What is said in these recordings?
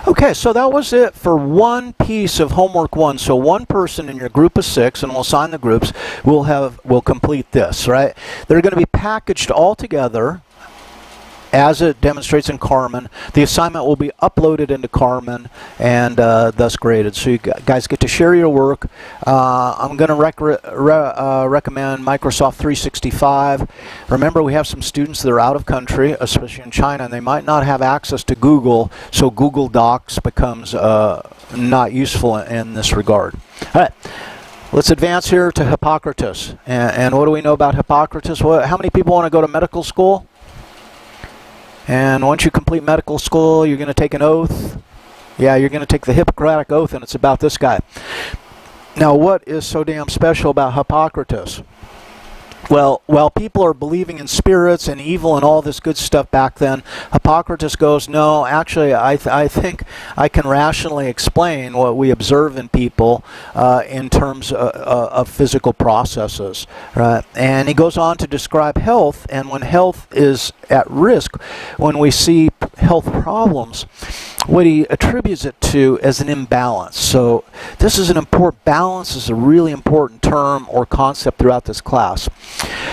Okay, so that was it for one piece of homework one. So one person in your group of 6, and we'll assign the groups, will complete this, right? They're going to be packaged all together as it demonstrates in Carmen. The assignment will be uploaded into Carmen and thus graded. So you guys get to share your work. I'm going to recommend Microsoft 365. Remember, we have some students that are out of country, especially in China, and they might not have access to Google, so Google Docs becomes not useful in this regard. All right. Let's advance here to Hippocrates. And what do we know about Hippocrates? How many people want to go to medical school? And once you complete medical school, you're going to take an oath. Yeah, you're going to take the Hippocratic Oath, and it's about this guy. Now, what is so damn special about Hippocrates? Well, while people are believing in spirits and evil and all this good stuff back then, Hippocrates goes, no, actually, I think I can rationally explain what we observe in people in terms of physical processes, right? And he goes on to describe health, and when health is at risk, when we see health problems, what he attributes it to as an imbalance. So this is an important, balance is a really important term or concept throughout this class.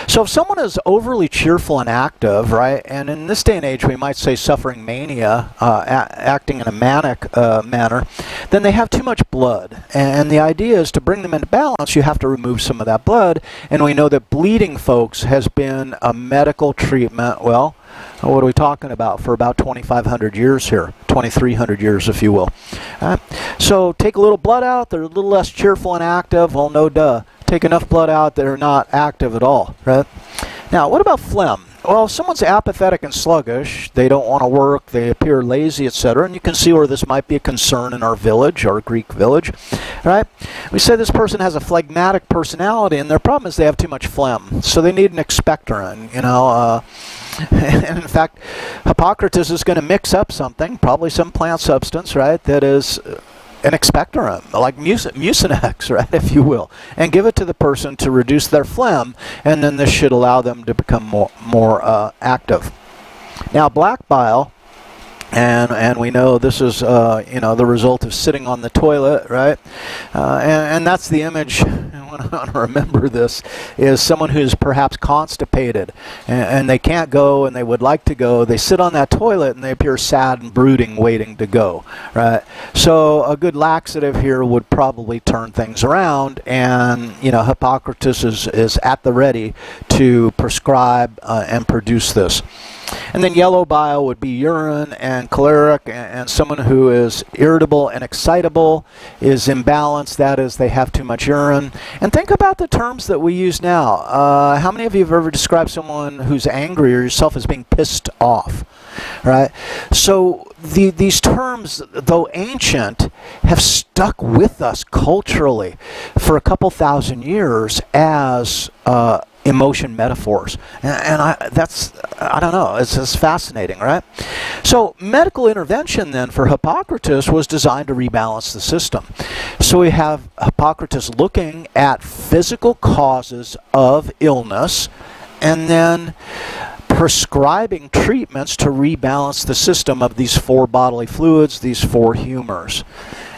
So if someone is overly cheerful and active, right, and in this day and age we might say suffering mania, acting in a manic manner, then they have too much blood. And the idea is to bring them into balance, you have to remove some of that blood. And we know that bleeding, folks, has been a medical treatment, well, what are we talking about, for about 2,500 years here, 2,300 years, if you will. So take a little blood out, they're a little less cheerful and active. Well, no duh. Take enough blood out, they're not active at all, right? Now, what about phlegm? Well, if someone's apathetic and sluggish, they don't want to work, they appear lazy, etc., and you can see where this might be a concern in our village, our Greek village, right? We say this person has a phlegmatic personality, and their problem is they have too much phlegm, so they need an expectorant, you know. And in fact, Hippocrates is going to mix up something, probably some plant substance, right, that is an expectorant, like mucinex, right, if you will, and give it to the person to reduce their phlegm, and then this should allow them to become more active. Now, black bile, and we know this is the result of sitting on the toilet, right? And that's the image. I want to remember this, is someone who's perhaps constipated and they can't go and they would like to go. They sit on that toilet and they appear sad and brooding, waiting to go, right? So a good laxative here would probably turn things around, and Hippocrates is at the ready to prescribe and produce this. And then yellow bile would be urine and choleric, and someone who is irritable and excitable is imbalanced. That is, they have too much urine. And think about the terms that we use now. How many of you have ever described someone who's angry or yourself as being pissed off? Right? So these terms, though ancient, have stuck with us culturally for a couple thousand years as emotion metaphors, and I don't know, it's just fascinating, right? So medical intervention then for Hippocrates was designed to rebalance the system. So we have Hippocrates looking at physical causes of illness and then prescribing treatments to rebalance the system of these 4 bodily fluids, these 4 humors.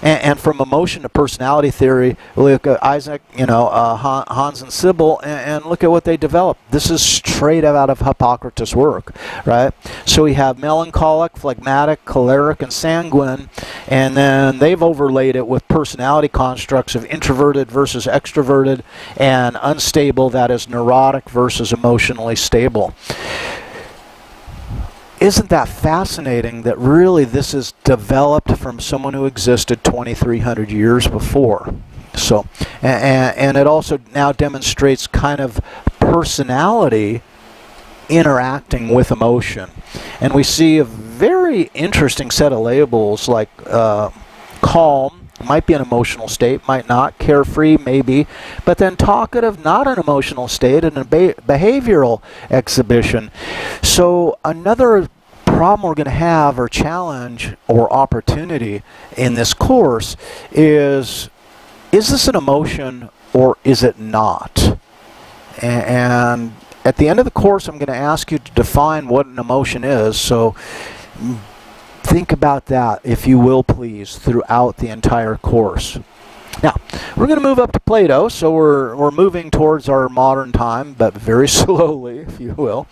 And from emotion to personality theory, look at Isaac, Hans and Sybil, and look at what they developed. This is straight out of Hippocrates' work, right? So we have melancholic, phlegmatic, choleric, and sanguine, and then they've overlaid it with personality constructs of introverted versus extroverted, and unstable, that is neurotic versus emotionally stable. Isn't that fascinating that really this is developed from someone who existed 2,300 years before? So, and it also now demonstrates kind of personality interacting with emotion. And we see a very interesting set of labels like calm, might be an emotional state, might not, carefree, maybe, but then talkative, not an emotional state, and a behavioral exhibition. So another problem we're going to have, or challenge, or opportunity in this course is this an emotion or is it not? And at the end of the course, I'm going to ask you to define what an emotion is. So Think about that, if you will, please, throughout the entire course. Now, we're going to move up to Plato, so we're moving towards our modern time, but very slowly, if you will.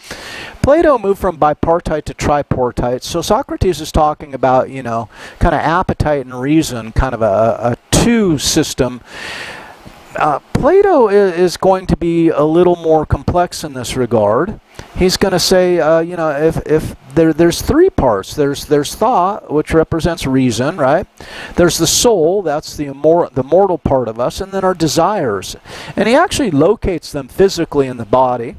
Plato moved from bipartite to tripartite, so Socrates is talking about, you know, kind of appetite and reason, kind of a two system. Plato is going to be a little more complex in this regard. He's going to say, you know, if there's three parts. There's thought, which represents reason, right? There's the soul, that's the mortal part of us, and then our desires. And he actually locates them physically in the body.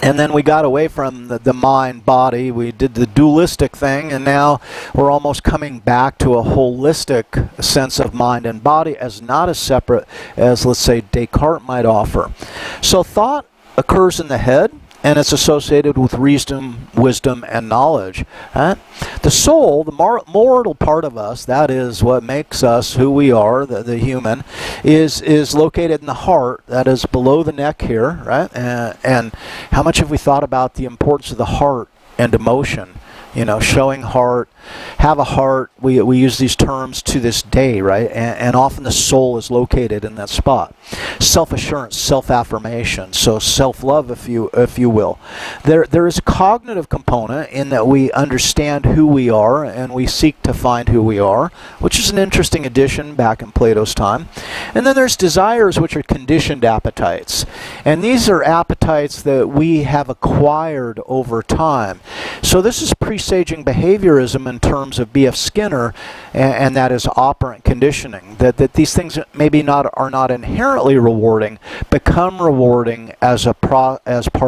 And then we got away from the mind-body. We did the dualistic thing, and now we're almost coming back to a holistic sense of mind and body as not as separate as, let's say, Descartes might offer. So thought occurs in the head, and it's associated with reason, wisdom, and knowledge. Right? The soul, the mortal part of us, that is what makes us who we are, the human, is located in the heart, that is below the neck here, right? And how much have we thought about the importance of the heart and emotion? You know, showing heart, have a heart. We use these terms to this day, right? And often the soul is located in that spot. Self-assurance, self-affirmation, so self-love, if you will. There is a cognitive component in that we understand who we are and we seek to find who we are, which is an interesting addition back in Plato's time. And then there's desires, which are conditioned appetites. And these are appetites that we have acquired over time. So this is presaging behaviorism in terms of B.F. Skinner, and that is operant conditioning. That these things maybe are not inherently rewarding, become rewarding as part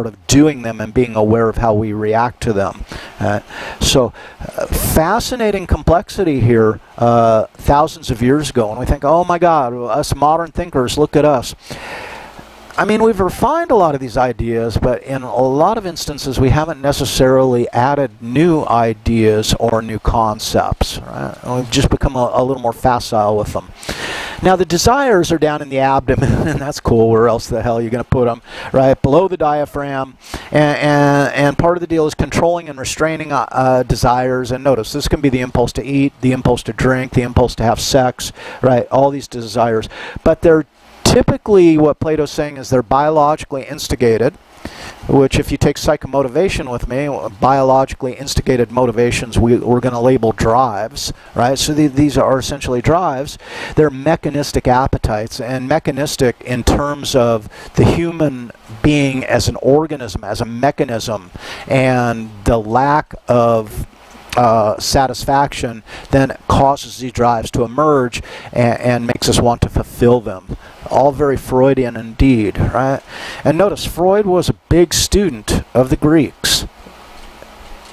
of doing them and being aware of how we react to them. So fascinating complexity here thousands of years ago, and we think, oh my God, us modern thinkers, look at us. I mean, we've refined a lot of these ideas, but in a lot of instances we haven't necessarily added new ideas or new concepts. Right? We've just become a little more facile with them. Now the desires are down in the abdomen, and that's cool. Where else the hell are you going to put them? Right below the diaphragm, and part of the deal is controlling and restraining desires. And notice this can be the impulse to eat, the impulse to drink, the impulse to have sex. Right, all these desires, but they're typically, what Plato's saying is they're biologically instigated, which if you take psychomotivation with me, biologically instigated motivations we're going to label drives, right? So these are essentially drives. They're mechanistic appetites, and mechanistic in terms of the human being as an organism, as a mechanism, and the lack of satisfaction then causes these drives to emerge and makes us want to fulfill them. All very Freudian indeed, right? And notice, Freud was a big student of the Greeks,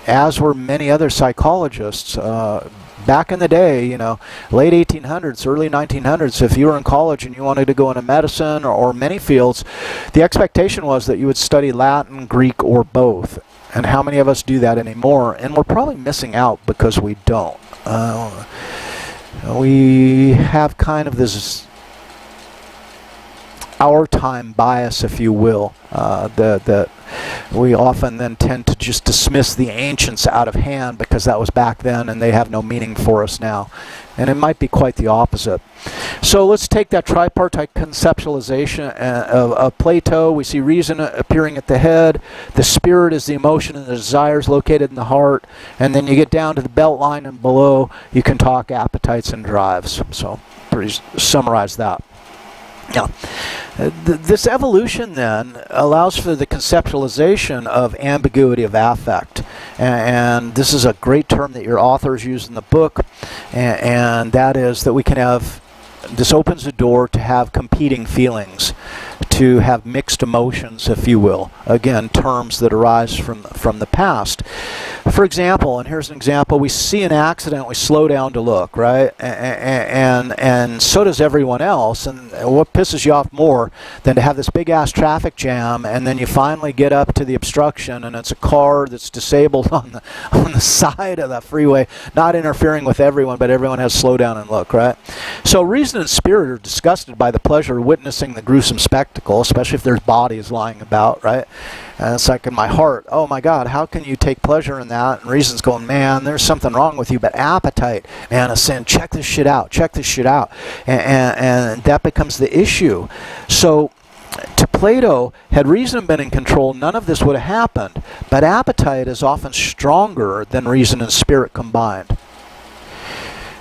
as were many other psychologists. Back in the day, you know, late 1800s, early 1900s, if you were in college and you wanted to go into medicine or many fields, the expectation was that you would study Latin, Greek, or both. And how many of us do that anymore? And we're probably missing out because we don't. We have kind of this our time bias, if you will, that we often then tend to just dismiss the ancients out of hand because that was back then and they have no meaning for us now. And it might be quite the opposite. So let's take that tripartite conceptualization of Plato. We see reason appearing at the head. The spirit is the emotion and the desires located in the heart. And then you get down to the belt line and below, you can talk appetites and drives. So summarize that. Now, this evolution then allows for the conceptualization of ambiguity of affect. And this is a great term that your authors use in the book, and that is that we can have, this opens the door to have competing feelings, to have mixed emotions, if you will. Again, terms that arise from the past. For example, and here's an example, we see an accident, we slow down to look, right? And so does everyone else. And what pisses you off more than to have this big ass traffic jam, and then you finally get up to the obstruction, and it's a car that's disabled on the side of the freeway, not interfering with everyone, but everyone has to slow down and look, right? So reason and spirit are disgusted by the pleasure of witnessing the gruesome spectacle. skeptical, especially if there's bodies lying about, right? And it's like in my heart, oh my God, how can you take pleasure in that? And reason's going, man, there's something wrong with you. But appetite, man, is saying, check this shit out, check this shit out. And that becomes the issue. So to Plato, had reason been in control, none of this would have happened. But appetite is often stronger than reason and spirit combined.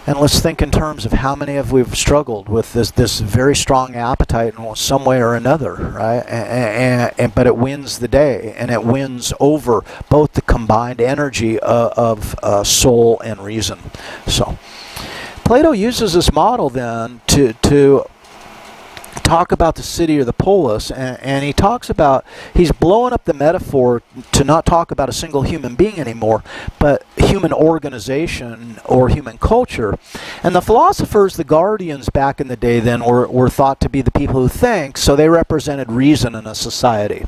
And let's think in terms of how many of we've struggled with this very strong appetite in some way or another, right? But it wins the day, and it wins over both the combined energy of soul and reason. So Plato uses this model then to talk about the city or the polis, and he talks about, he's blowing up the metaphor to not talk about a single human being anymore, but human organization or human culture. And the philosophers, the guardians back in the day then, were thought to be the people who think, so they represented reason in a society.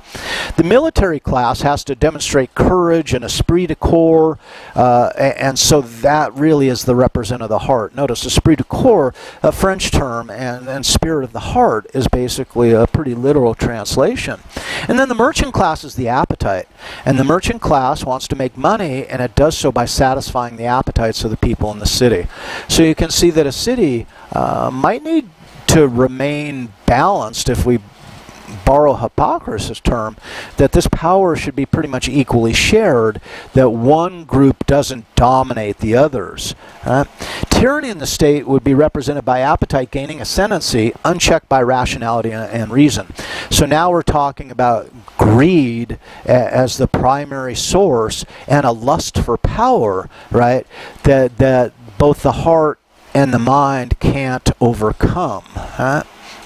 The military class has to demonstrate courage and esprit de corps, and so that really is the representative of the heart. Notice esprit de corps, a French term, and spirit of the heart is basically a pretty literal translation. And then the merchant class is the appetite. And the merchant class wants to make money, and it does so by satisfying the appetites of the people in the city. So you can see that a city might need to remain balanced, if we borrow Hippocrates' term, that this power should be pretty much equally shared, that one group doesn't dominate the others. Tyranny in the state would be represented by appetite gaining ascendancy, unchecked by rationality and reason. So now we're talking about greed as the primary source, and a lust for power, right, that both the heart and the mind can't overcome.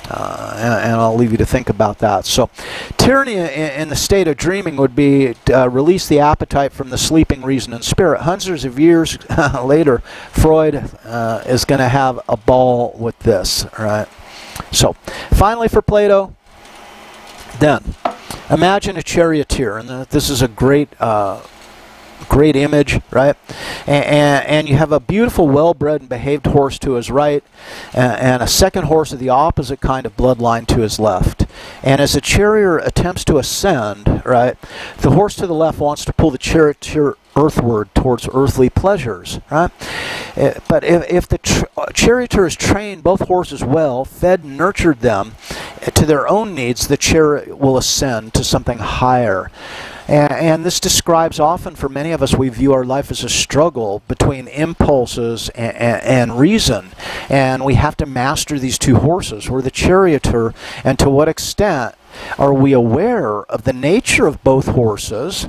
And I'll leave you to think about that. So tyranny in the state of dreaming would be release the appetite from the sleeping reason and spirit. Hundreds of years later, Freud is going to have a ball with this. Right? So finally for Plato, then, imagine a charioteer. And this is a great image, right? And you have a beautiful, well-bred and behaved horse to his right, and a second horse of the opposite kind of bloodline to his left. And as the charioteer attempts to ascend, right, the horse to the left wants to pull the charioteer earthward towards earthly pleasures, right? But if the charioteer has trained both horses well, fed and nurtured them to their own needs, the chariot will ascend to something higher. And this describes often, for many of us, we view our life as a struggle between impulses and reason. And we have to master these two horses. We're the charioteer, and to what extent are we aware of the nature of both horses,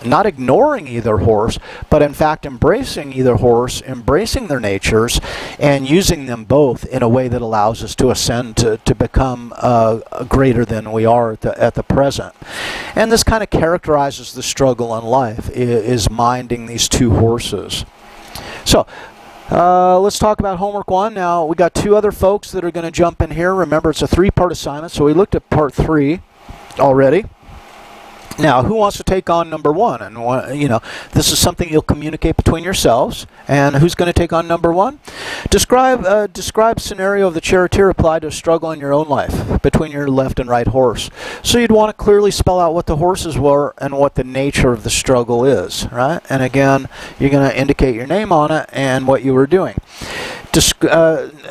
not ignoring either horse, but in fact embracing either horse, embracing their natures, and using them both in a way that allows us to ascend to become greater than we are at the present. And this kind of characterizes the struggle in life, is minding these two horses. So let's talk about homework 1. Now, we got 2 other folks that are going to jump in here. Remember, it's a 3-part assignment, so we looked at part 3 already. Now, who wants to take on number 1? And this is something you'll communicate between yourselves. And who's going to take on number 1? Describe scenario of the charioteer applied to a struggle in your own life between your left and right horse. So you'd want to clearly spell out what the horses were and what the nature of the struggle is, right? And again, you're going to indicate your name on it and what you were doing.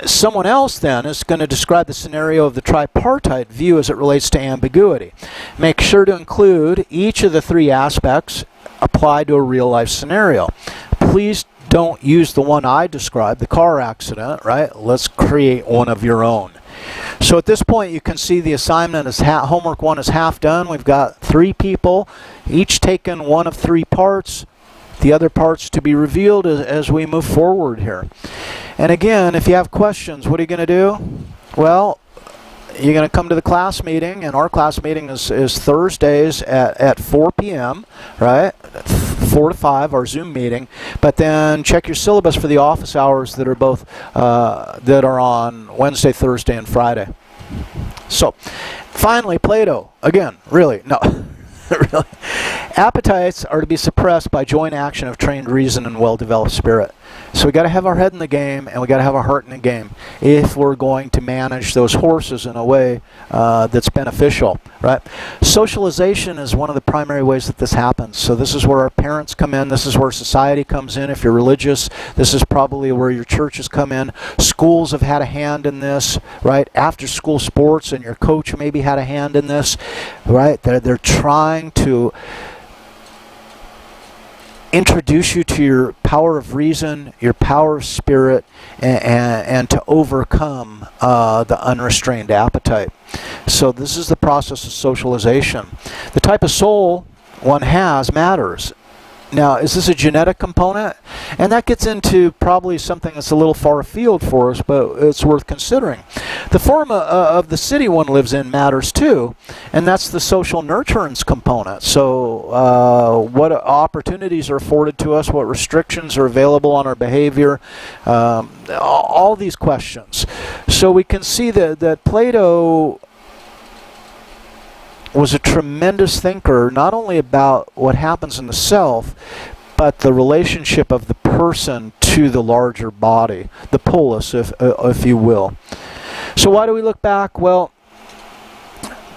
Someone else then is going to describe the scenario of the tripartite view as it relates to ambiguity. Make sure to include each of the 3 aspects applied to a real life scenario. Please don't use the one I described, the car accident, right? Let's create one of your own. So at this point you can see the assignment is homework 1 is half done. We've got 3 people, each taken one of 3 parts. The other parts to be revealed as we move forward here. And again, if you have questions, what are you going to do? Well, you're going to come to the class meeting, and our class meeting is Thursdays at 4 p.m., right? 4 to 5, our Zoom meeting. But then check your syllabus for the office hours that are both that are on Wednesday, Thursday, and Friday. So, finally, Plato. Again, really, no. Really. Appetites are to be suppressed by joint action of trained reason and well-developed spirit. So we got to have our head in the game, and we got to have our heart in the game if we're going to manage those horses in a way that's beneficial, right? Socialization is one of the primary ways that this happens. So this is where our parents come in. This is where society comes in. If you're religious, this is probably where your churches come in. Schools have had a hand in this, right? After school sports, and your coach maybe had a hand in this, right? They're trying to introduce you to your power of reason, your power of spirit, and to overcome the unrestrained appetite. So this is the process of socialization. The type of soul one has matters. Now, is this a genetic component? And that gets into probably something that's a little far afield for us, but it's worth considering. The form of the city one lives in matters too, and that's the social nurturance component. So what opportunities are afforded to us, what restrictions are available on our behavior, all these questions. So we can see that Plato was a tremendous thinker, not only about what happens in the self, but the relationship of the person to the larger body, the polis, if you will. So why do we look back? Well,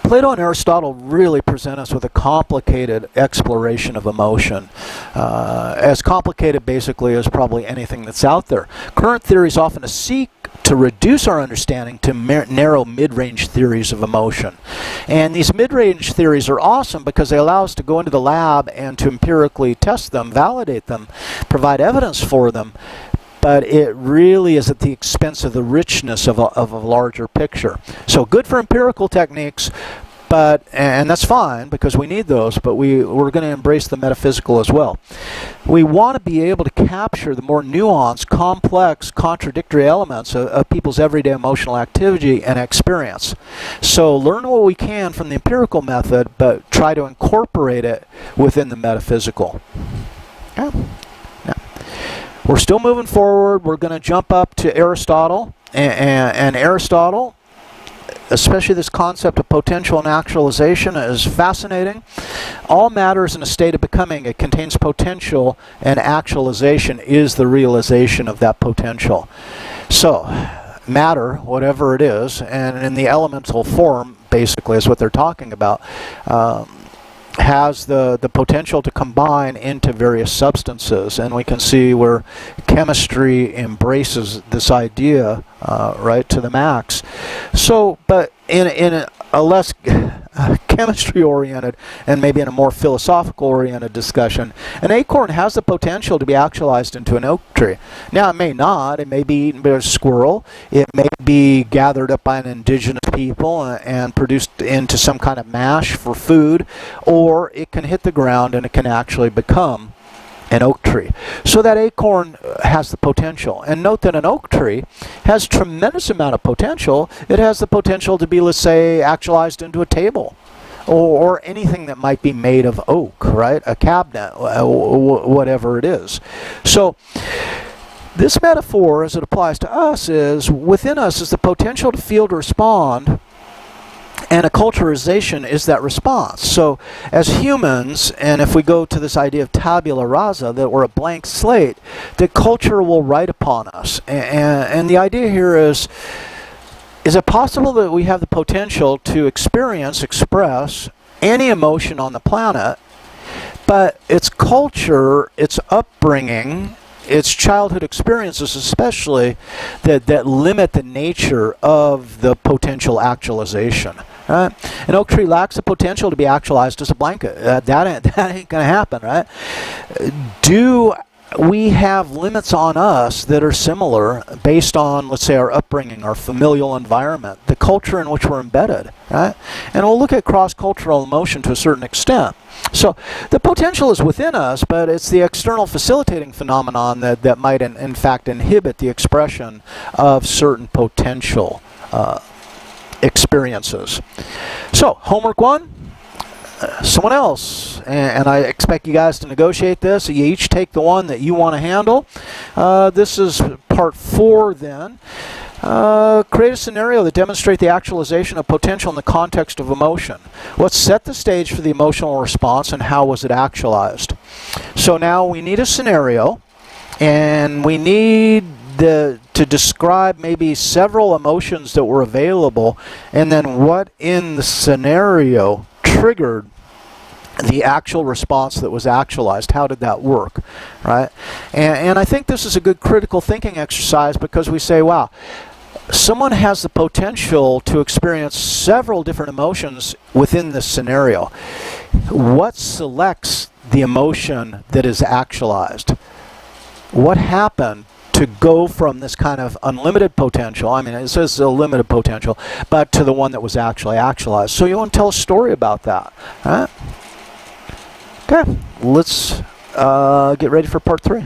Plato and Aristotle really present us with a complicated exploration of emotion. As complicated, basically, as probably anything that's out there. Current theories often seek to reduce our understanding to narrow mid-range theories of emotion. And these mid-range theories are awesome because they allow us to go into the lab and to empirically test them, validate them, provide evidence for them. But it really is at the expense of the richness of a larger picture. So good for empirical techniques, and that's fine because we need those, but we're going to embrace the metaphysical as well. We want to be able to capture the more nuanced, complex, contradictory elements of people's everyday emotional activity and experience. So learn what we can from the empirical method, but try to incorporate it within the metaphysical. Yeah. We're still moving forward. We're going to jump up to Aristotle, and Aristotle, especially this concept of potential and actualization, is fascinating. All matter is in a state of becoming. It contains potential, and actualization is the realization of that potential. So, matter, whatever it is, and in the elemental form, basically, is what they're talking about, has the potential to combine into various substances, and we can see where chemistry embraces this idea right to the max. So, but in a less chemistry-oriented and maybe in a more philosophical-oriented discussion, an acorn has the potential to be actualized into an oak tree. Now, it may not. It may be eaten by a squirrel. It may be gathered up by an indigenous people and produced into some kind of mash for food, or it can hit the ground and it can actually become an oak tree. So that acorn has the potential. And note that an oak tree has tremendous amount of potential. It has the potential to be, let's say, actualized into a table or anything that might be made of oak, right? A cabinet, whatever it is. So this metaphor, as it applies to us, is within us is the potential to feel, to respond, and acculturization is that response. So as humans, and if we go to this idea of tabula rasa, that we're a blank slate, that culture will write upon us. And the idea here is it possible that we have the potential to experience, express any emotion on the planet, but its culture, its upbringing, its childhood experiences especially, that limit the nature of the potential actualization. Right? An oak tree lacks the potential to be actualized as a blanket. That ain't going to happen, right? Do we have limits on us that are similar based on, let's say, our upbringing, our familial environment, the culture in which we're embedded, right? And we'll look at cross-cultural emotion to a certain extent. So the potential is within us, but it's the external facilitating phenomenon that might, in fact, inhibit the expression of certain potential experiences. So, homework 1. Someone else, and I expect you guys to negotiate this. You each take the one that you want to handle. This is part 4 then. Create a scenario that demonstrates the actualization of potential in the context of emotion. What set the stage for the emotional response and how was it actualized? So now we need a scenario, and we need to describe maybe several emotions that were available, and then what in the scenario triggered the actual response that was actualized. How did that work, right? And I think this is a good critical thinking exercise, because we say, wow, someone has the potential to experience several different emotions within this scenario. What selects the emotion that is actualized? What happened to go from this kind of unlimited potential, I mean, it says a limited potential, but to the one that was actually actualized? So you want to tell a story about that, right? Okay, let's get ready for part 3.